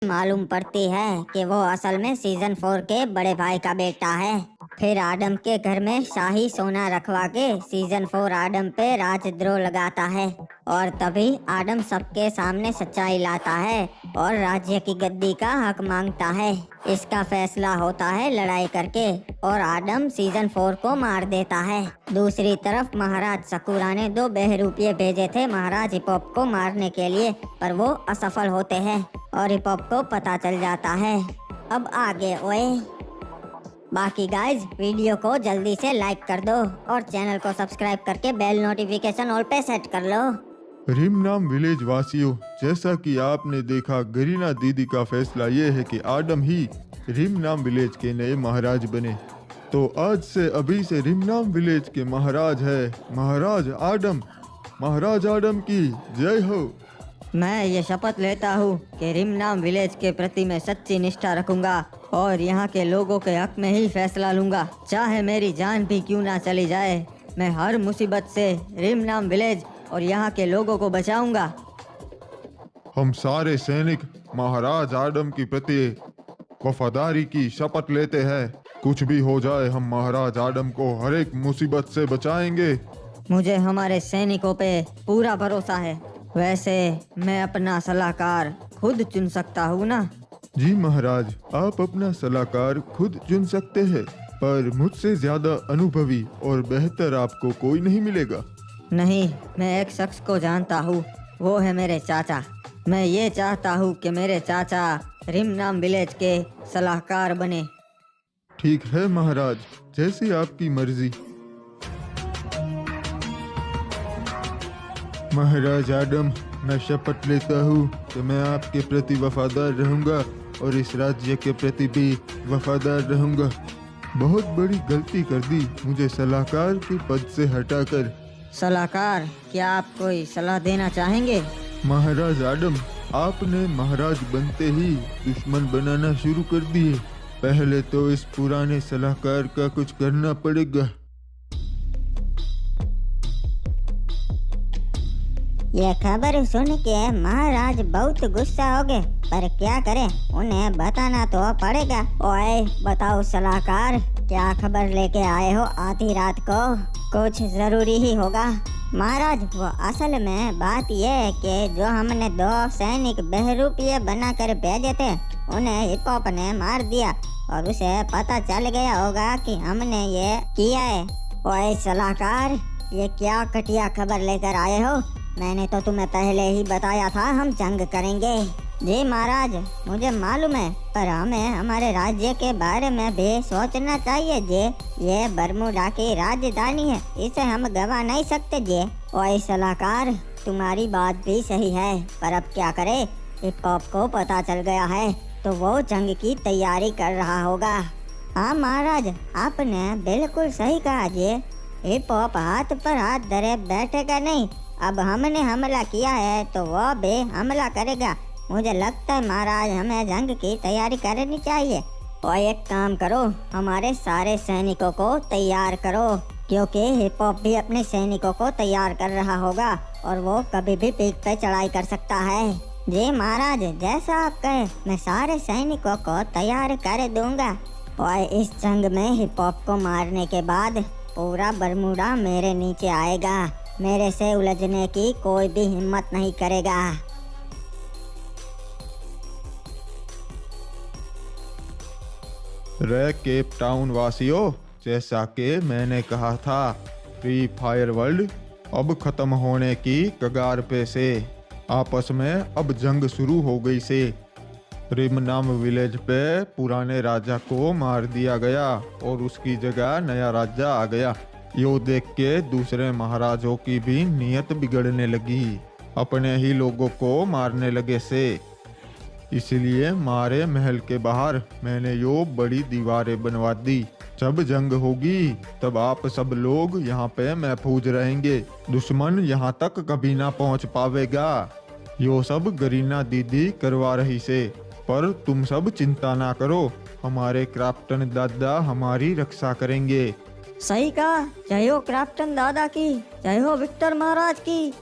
मालूम पड़ती है कि वो असल में सीजन 4 के बड़े भाई का बेटा है। फिर आदम के घर में शाही सोना रखवा के सीजन 4 आदम पे राजद्रोह लगाता है और तभी आदम सबके सामने सच्चाई लाता है और राज्य की गद्दी का हक मांगता है। इसका फैसला होता है लड़ाई करके और आदम सीजन 4 को मार देता है। दूसरी तरफ महाराज सकूरा ने 2 बहरूपिये भेजे थे महाराज हिपोप को मारने के लिए, पर वो असफल होते हैं और हिपोप को पता चल जाता है। अब आगे ओए। बाकी गाइज वीडियो को जल्दी से लाइक कर दो और चैनल को सब्सक्राइब करके बेल नोटिफिकेशन ऑल पे सेट कर लो। रिमनाम विलेज वासियों, जैसा कि आपने देखा गरीना दीदी का फैसला ये है कि आदम ही रिमनाम विलेज के नए महाराज बने। तो आज से अभी से रिमनाम विलेज के महाराज है महाराज आदम। महाराज आदम की जय हो। मैं ये शपथ लेता हूँ कि रिमनाम विलेज के प्रति मैं सच्ची निष्ठा रखूंगा और यहाँ के लोगों के हक में ही फैसला लूंगा, चाहे मेरी जान भी क्यों ना चली जाए। मैं हर मुसीबत से रिमनाम विलेज और यहाँ के लोगों को बचाऊंगा। हम सारे सैनिक महाराज आदम के प्रति वफादारी की शपथ लेते हैं। कुछ भी हो जाए हम महाराज आदम को हर एक मुसीबत से बचाएंगे। मुझे हमारे सैनिकों पे पूरा भरोसा है। वैसे मैं अपना सलाहकार खुद चुन सकता हूँ ना? जी महाराज, आप अपना सलाहकार खुद चुन सकते हैं, पर मुझसे ज्यादा अनुभवी और बेहतर आपको कोई नहीं मिलेगा। नहीं, मैं एक शख्स को जानता हूँ, वो है मेरे चाचा। मैं ये चाहता हूँ कि मेरे चाचा रिमनाम विलेज के सलाहकार बने। ठीक है महाराज, जैसी आपकी मर्जी। महाराज आदम, मैं शपथ लेता हूँ कि मैं आपके प्रति वफादार रहूँगा और इस राज्य के प्रति भी वफादार रहूँगा। बहुत बड़ी गलती कर दी मुझे सलाहकार के पद से हटाकर। सलाहकार, क्या आप कोई सलाह देना चाहेंगे? महाराज आदम, आपने महाराज बनते ही दुश्मन बनाना शुरू कर दिए। पहले तो इस पुराने सलाहकार का कुछ करना पड़ेगा। ये खबर सुन के महाराज बहुत गुस्सा हो गए, पर क्या करें, उन्हें बताना तो पड़ेगा। ओए बताओ सलाहकार, क्या खबर लेके आए हो आधी रात को? कुछ जरूरी ही होगा। महाराज, वो असल में बात ये है कि जो हमने 2 सैनिक बहरूपिये बनाकर भेजे थे, उन्हें हिपोप ने मार दिया और उसे पता चल गया होगा कि हमने ये किया है। ओए सलाहकार, ये क्या घटिया खबर लेकर आए हो? मैंने तो तुम्हें पहले ही बताया था हम जंग करेंगे। जी महाराज, मुझे मालूम है, पर हमें हमारे राज्य के बारे में भी सोचना चाहिए जी। ये बरमूडा की राजधानी है, इसे हम गवा नहीं सकते जी। ओए सलाहकार, तुम्हारी बात भी सही है, पर अब क्या करे? हिपोप को पता चल गया है तो वो जंग की तैयारी कर रहा होगा। हाँ महाराज, आपने बिल्कुल सही कहा जी। हिपोप हाथ पर हाथ धरे बैठेगा नहीं। अब हमने हमला किया है तो वो भी हमला करेगा। मुझे लगता है महाराज, हमें जंग की तैयारी करनी चाहिए। और एक काम करो, हमारे सारे सैनिकों को तैयार करो, क्योंकि हिपोप भी अपने सैनिकों को तैयार कर रहा होगा और वो कभी भी पीठ पे चढ़ाई कर सकता है। जी महाराज, जैसा आप कहें, मैं सारे सैनिकों को तैयार कर दूंगा। और इस जंग में हिपोप को मारने के बाद पूरा बरमूडा मेरे नीचे आएगा। मेरे से उलझने की कोई भी हिम्मत नहीं करेगा। रे केप टाउन वासियों, जैसा कि मैंने कहा था, फ्री फायर वर्ल्ड अब खत्म होने की कगार पे से। आपस में अब जंग शुरू हो गई से। रिमनाम विलेज पे पुराने राजा को मार दिया गया और उसकी जगह नया राजा आ गया। यो देख के दूसरे महाराजों की भी नीयत बिगड़ने लगी, अपने ही लोगों को मारने लगे से। इसलिए मारे महल के बाहर मैंने यो बड़ी दीवारें बनवा दी। जब जंग होगी तब आप सब लोग यहाँ पे महफूज रहेंगे, दुश्मन यहाँ तक कभी ना पहुँच पावेगा। यो सब गरीना दीदी करवा रही से, पर तुम सब चिंता ना करो, हमारे क्राफ्टन दादा हमारी रक्षा करेंगे। सही कहा। जय हो क्राफ्टन दादा की, जय हो विक्टर महाराज की।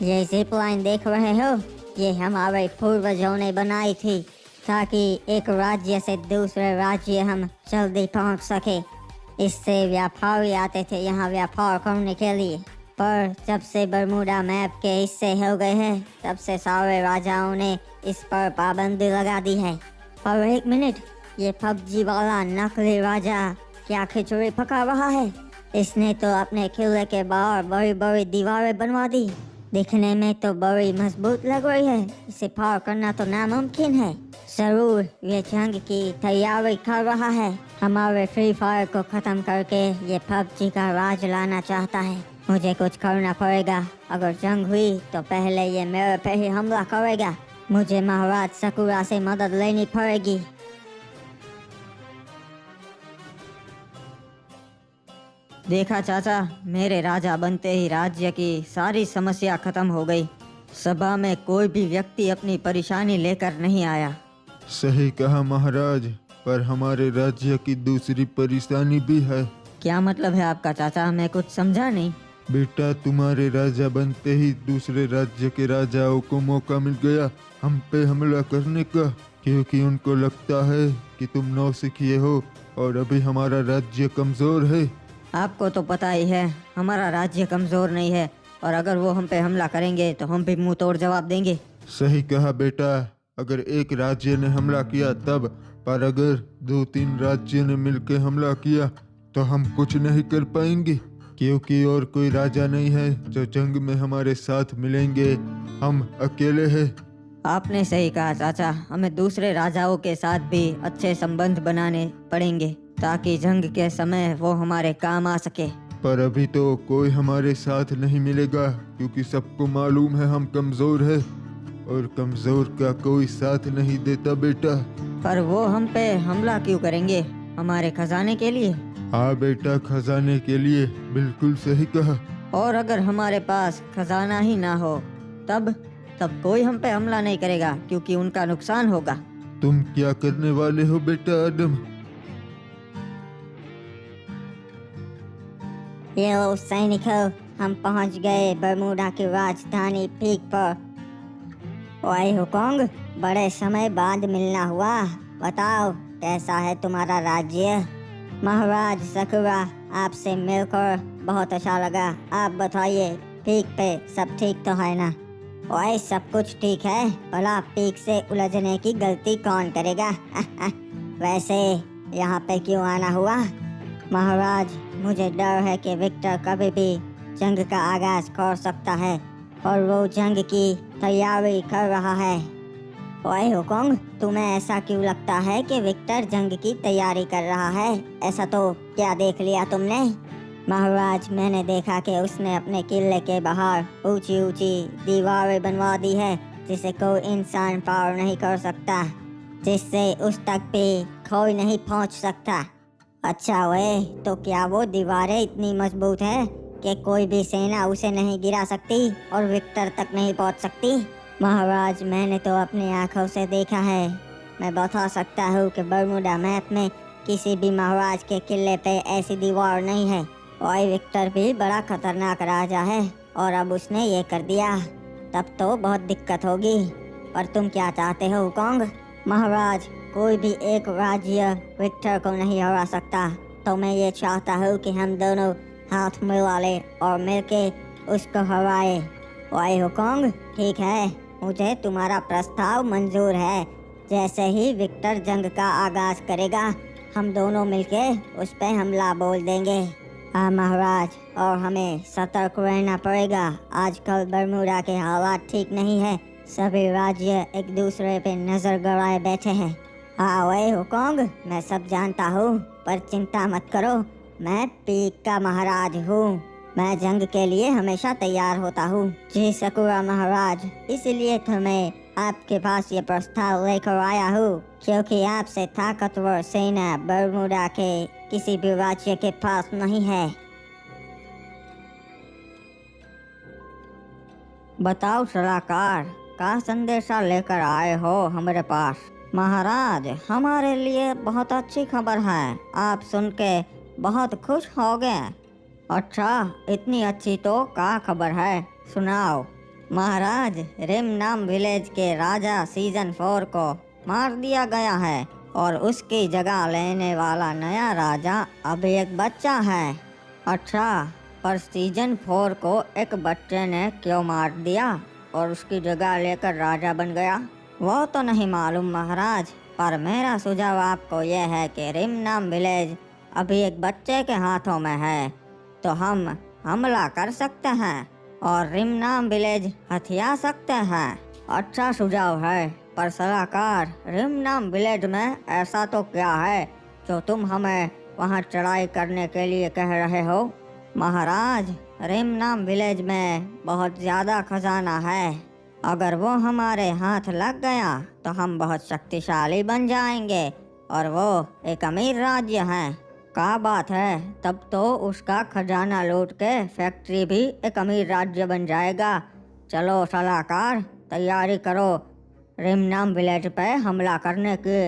ये जिप लाइन देख रहे हो, ये हमारे पूर्वजों ने बनाई थी ताकि एक राज्य से दूसरे राज्य हम जल्दी पहुंच सके। इससे व्यापारी आते थे यहाँ व्यापार करने के लिए, पर जब से बरमूडा मैप के हिस्से हो गए हैं तब से सारे राजाओं ने इस पर पाबंदी लगा दी है। पर एक मिनट, ये पबजी वाला नकली राजा क्या खिचड़ी पका रहा है? इसने तो अपने किले के बाहर बड़ी बड़ी दीवारें बनवा दी, दिखने में तो बड़ी मजबूत लग रही है। इसे पार करना तो नामुमकिन है। जरूर ये जंग की तैयारी कर रहा है, हमारे फ्री फायर को खत्म करके ये पबजी का राज लाना चाहता है। मुझे कुछ करना पड़ेगा। अगर जंग हुई तो पहले ये मेरे पे ही हमला करेगा। मुझे महाराज सकुरा से मदद लेनी पड़ेगी। देखा चाचा, मेरे राजा बनते ही राज्य की सारी समस्या खत्म हो गई। सभा में कोई भी व्यक्ति अपनी परेशानी लेकर नहीं आया। सही कहा महाराज, पर हमारे राज्य की दूसरी परेशानी भी है। क्या मतलब है आपका चाचा? मैं कुछ समझा नहीं। बेटा, तुम्हारे राजा बनते ही दूसरे राज्य के राजाओं को मौका मिल गया हम पे हमला करने का, क्योंकि उनको लगता है कि तुम नौसिखिए हो और अभी हमारा राज्य कमजोर है। आपको तो पता ही है हमारा राज्य कमजोर नहीं है, और अगर वो हम पे हमला करेंगे तो हम भी मुंह तोड़ जवाब देंगे। सही कहा बेटा, अगर एक राज्य ने हमला किया तब, पर अगर 2-3 राज्य ने मिलकर हमला किया तो हम कुछ नहीं कर पाएंगे, क्योंकि और कोई राजा नहीं है जो जंग में हमारे साथ मिलेंगे। हम अकेले हैं। आपने सही कहा चाचा, हमें दूसरे राजाओं के साथ भी अच्छे संबंध बनाने पड़ेंगे ताकि जंग के समय वो हमारे काम आ सके। पर अभी तो कोई हमारे साथ नहीं मिलेगा, क्योंकि सबको मालूम है हम कमजोर हैं और कमजोर का कोई साथ नहीं देता बेटा। पर वो हम पे हमला क्यों करेंगे? हमारे खजाने के लिए? हाँ बेटा, खजाने के लिए, बिल्कुल सही कहा। और अगर हमारे पास खजाना ही ना हो तब कोई हम पे हमला नहीं करेगा, क्योंकि उनका नुकसान होगा। तुम क्या करने वाले हो बेटा आदम? ये लो सैनिकों, हम पहुंच गए बरमूडा की राजधानी पीक पर। ओए हुकोंग, बड़े समय बाद मिलना हुआ। बताओ कैसा है तुम्हारा राज्य? महाराज सकुरा, आपसे मिलकर बहुत अच्छा लगा। आप बताइए पीक पे सब ठीक तो है ना? ओए सब कुछ ठीक है, भला पीक से उलझने की गलती कौन करेगा? वैसे यहाँ पे क्यों आना हुआ? महाराज, मुझे डर है कि विक्टर कभी भी जंग का आगाज कर सकता है और वो जंग की तैयारी कर रहा है। ओए हुकोंग, तुम्हें ऐसा क्यों लगता है कि विक्टर जंग की तैयारी कर रहा है? ऐसा तो क्या देख लिया तुमने? महाराज, मैंने देखा कि उसने अपने किले के बाहर ऊंची ऊंची दीवारें बनवा दी है जिसे कोई इंसान पार नहीं कर सकता, जिससे उस तक भी कोई नहीं पहुंच सकता। अच्छा वे, तो क्या वो दीवारें इतनी मजबूत है कि कोई भी सेना उसे नहीं गिरा सकती और विक्टर तक नहीं पहुंच सकती? महाराज, मैंने तो अपनी आंखों से देखा है। मैं बता सकता हूँ कि बरमूडा मैप में किसी भी महाराज के किले पे ऐसी दीवार नहीं है। और विक्टर भी बड़ा खतरनाक राजा है और अब उसने ये कर दिया, तब तो बहुत दिक्कत होगी। पर तुम क्या चाहते हो हुकोंग? महाराज, कोई भी एक राज्य विक्टर को नहीं हरा सकता, तो मैं ये चाहता हूँ कि हम दोनों हाथ मिला ले और मिलके उसको हराए। ओए हुकोंग, ठीक है, मुझे तुम्हारा प्रस्ताव मंजूर है। जैसे ही विक्टर जंग का आगाज करेगा हम दोनों मिलके उस पे हमला बोल देंगे। हाँ महाराज, और हमें सतर्क रहना पड़ेगा। आजकल बरमूडा के हालात ठीक नहीं है, सभी राज्य एक दूसरे पे नजर गड़ाए बैठे हैं। हाँ ओए हुकोंग, मैं सब जानता हूँ, पर चिंता मत करो, मैं पीक का महाराज हूँ। मैं जंग के लिए हमेशा तैयार होता हूँ। जी सकुरा महाराज, इसलिए तो मैं आपके पास ये प्रस्ताव लेकर आया हूँ, क्योंकि आपसे ताकतवर सेना बरमूडा के किसी भी राज्य के पास नहीं है। बताओ सलाहकार, का संदेशा लेकर आए हो हमारे पास? महाराज, हमारे लिए बहुत अच्छी खबर है, आप सुन के बहुत खुश हो गए। अच्छा, इतनी अच्छी तो क्या खबर है, सुनाओ। महाराज, रिम नाम विलेज के राजा सीजन 4 को मार दिया गया है और उसकी जगह लेने वाला नया राजा अभी एक बच्चा है। अच्छा, पर सीजन 4 को एक बच्चे ने क्यों मार दिया और उसकी जगह लेकर राजा बन गया, वो तो नहीं मालूम महाराज। पर मेरा सुझाव आपको यह है कि रिम नाम विलेज अभी एक बच्चे के हाथों में है, तो हम हमला कर सकते हैं और रिम नाम विलेज हथिया सकते हैं। अच्छा सुझाव है, पर सलाहकार, रिम नाम विलेज में ऐसा तो क्या है जो तुम हमें वहां चढ़ाई करने के लिए कह रहे हो? महाराज, रिम नाम विलेज में बहुत ज़्यादा खजाना है। अगर वो हमारे हाथ लग गया तो हम बहुत शक्तिशाली बन जाएंगे और वो एक अमीर राज्य है। क्या बात है, तब तो उसका खजाना लूट के फैक्ट्री भी एक अमीर राज्य बन जाएगा। चलो सलाहकार, तैयारी करो रिम नाम विलेज पे हमला करने की।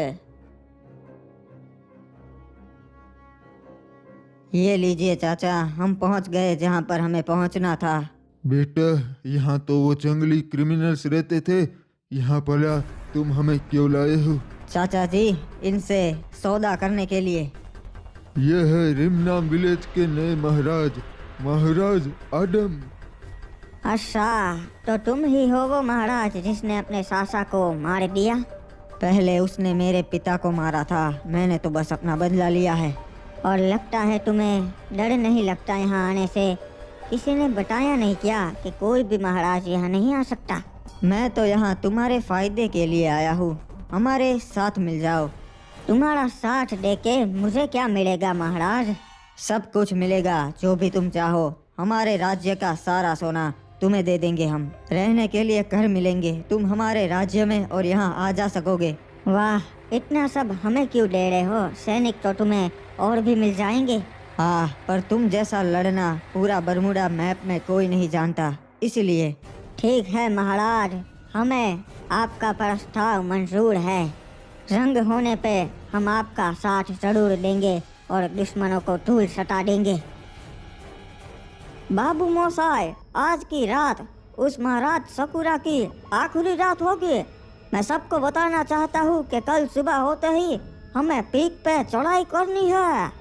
ये लीजिए चाचा, हम पहुंच गए जहां पर हमें पहुंचना था। बेटा, यहाँ तो वो जंगली क्रिमिनल्स रहते थे, यहाँ भला तुम हमें क्यों लाए हो? चाचा जी, इनसे सौदा करने के लिए। यह है रिमनाम विलेज के नए महाराज, महाराज आदम। अच्छा, तो तुम ही हो वो महाराज जिसने अपने सासा को मार दिया? पहले उसने मेरे पिता को मारा था, मैंने तो बस अपना बदला लिया है। और लगता है तुम्हें डर नहीं लगता यहाँ आने से? किसी ने बताया नहीं क्या कि कोई भी महाराज यहाँ नहीं आ सकता? मैं तो यहाँ तुम्हारे फायदे के लिए आया हूँ, हमारे साथ मिल जाओ। तुम्हारा साथ देके मुझे क्या मिलेगा महाराज? सब कुछ मिलेगा जो भी तुम चाहो। हमारे राज्य का सारा सोना तुम्हें दे देंगे हम। रहने के लिए घर मिलेंगे, तुम हमारे राज्य में और यहाँ आ जा सकोगे। वाह, इतना सब हमें क्यों दे रहे हो? सैनिक तो तुम्हें और भी मिल जाएंगे। हाँ, पर तुम जैसा लड़ना पूरा बरमूडा मैप में कोई नहीं जानता, इसलिए। ठीक है महाराज, हमें आपका प्रस्ताव मंजूर है। जंग होने पे हम आपका साथ जरूर देंगे और दुश्मनों को धूल सटा देंगे। बाबू मोसाई, आज की रात उस महाराज सकुरा की आखिरी रात होगी। मैं सबको बताना चाहता हूँ कि कल सुबह होते ही हमें पीक पे चढ़ाई करनी है।